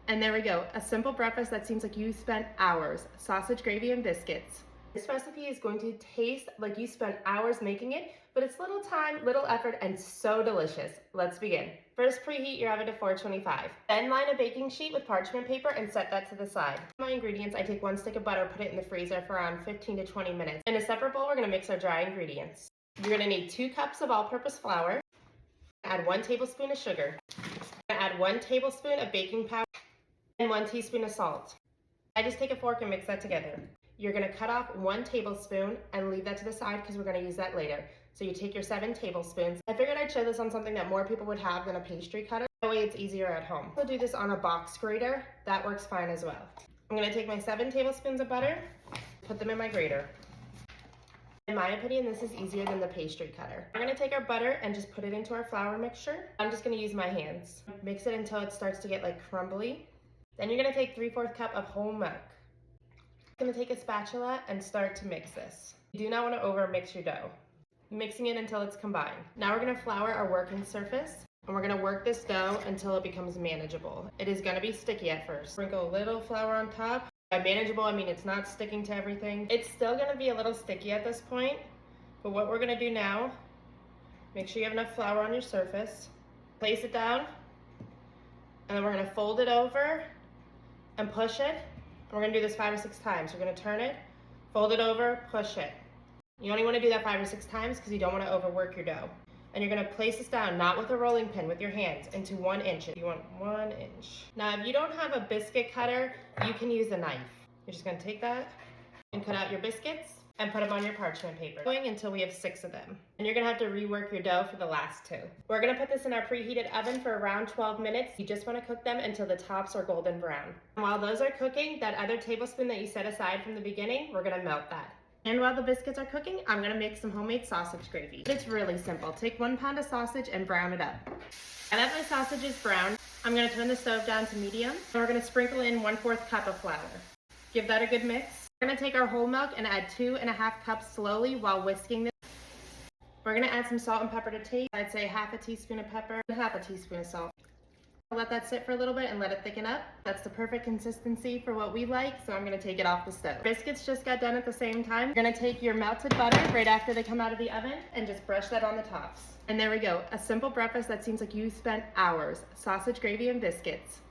And there we go, a simple breakfast that seems like you spent hours. Sausage, gravy, and biscuits. This recipe is going to taste like you spent hours making it, but it's little time, little effort, and so delicious. Let's begin. First, preheat your oven to 425. Then line a baking sheet with parchment paper and set that to the side. For my ingredients, I take 1 stick of butter, put it in the freezer for around 15 to 20 minutes. In a separate bowl, we're gonna mix our dry ingredients. You're gonna need 2 cups of all-purpose flour. Add 1 tablespoon of sugar. Add 1 tablespoon of baking powder and 1 teaspoon of salt. I just take a fork and mix that together. You're gonna cut off 1 tablespoon and leave that to the side because we're gonna use that later. So you take your 7 tablespoons. I figured I'd show this on something that more people would have than a pastry cutter. That way it's easier at home. I'll do this on a box grater. That works fine as well. I'm gonna take my 7 tablespoons of butter, put them in my grater. In my opinion, this is easier than the pastry cutter. We're gonna take our butter and just put it into our flour mixture. I'm just gonna use my hands. Mix it until it starts to get like crumbly. Then you're gonna take 3/4 cup of whole milk. I'm gonna take a spatula and start to mix this. You do not want to over mix your dough. Mixing it until it's combined. Now we're gonna flour our working surface and we're gonna work this dough until it becomes manageable. It is gonna be sticky at first. Sprinkle a little flour on top. By manageable, I mean it's not sticking to everything. It's still gonna be a little sticky at this point, but what we're gonna do now, make sure you have enough flour on your surface. Place it down, and then we're gonna fold it over and push it. We're gonna do this 5 or 6 times. We're gonna turn it, fold it over, push it. You only wanna do that 5 or 6 times because you don't wanna overwork your dough. And you're gonna place this down, not with a rolling pin, with your hands, into 1 inch. You want 1 inch. Now, if you don't have a biscuit cutter, you can use a knife. You're just gonna take that and cut out your biscuits and put them on your parchment paper, going until we have 6 of them. And you're gonna have to rework your dough for the last 2. We're gonna put this in our preheated oven for around 12 minutes. You just wanna cook them until the tops are golden brown. And while those are cooking, that other tablespoon that you set aside from the beginning, we're gonna melt that. And while the biscuits are cooking, I'm gonna make some homemade sausage gravy. It's really simple. Take 1 pound of sausage and brown it up. Now that my sausage is brown, I'm gonna turn the stove down to medium, and we're gonna sprinkle in 1/4 cup of flour. Give that a good mix. We're gonna take our whole milk and add 2½ cups slowly while whisking this. We're gonna add some salt and pepper to taste. I'd say 1/2 teaspoon of pepper and 1/2 teaspoon of salt. I'll let that sit for a little bit and let it thicken up. That's the perfect consistency for what we like, so I'm gonna take it off the stove. Biscuits just got done at the same time. You're gonna take your melted butter right after they come out of the oven and just brush that on the tops. And there we go, a simple breakfast that seems like you spent hours. Sausage, gravy, and biscuits.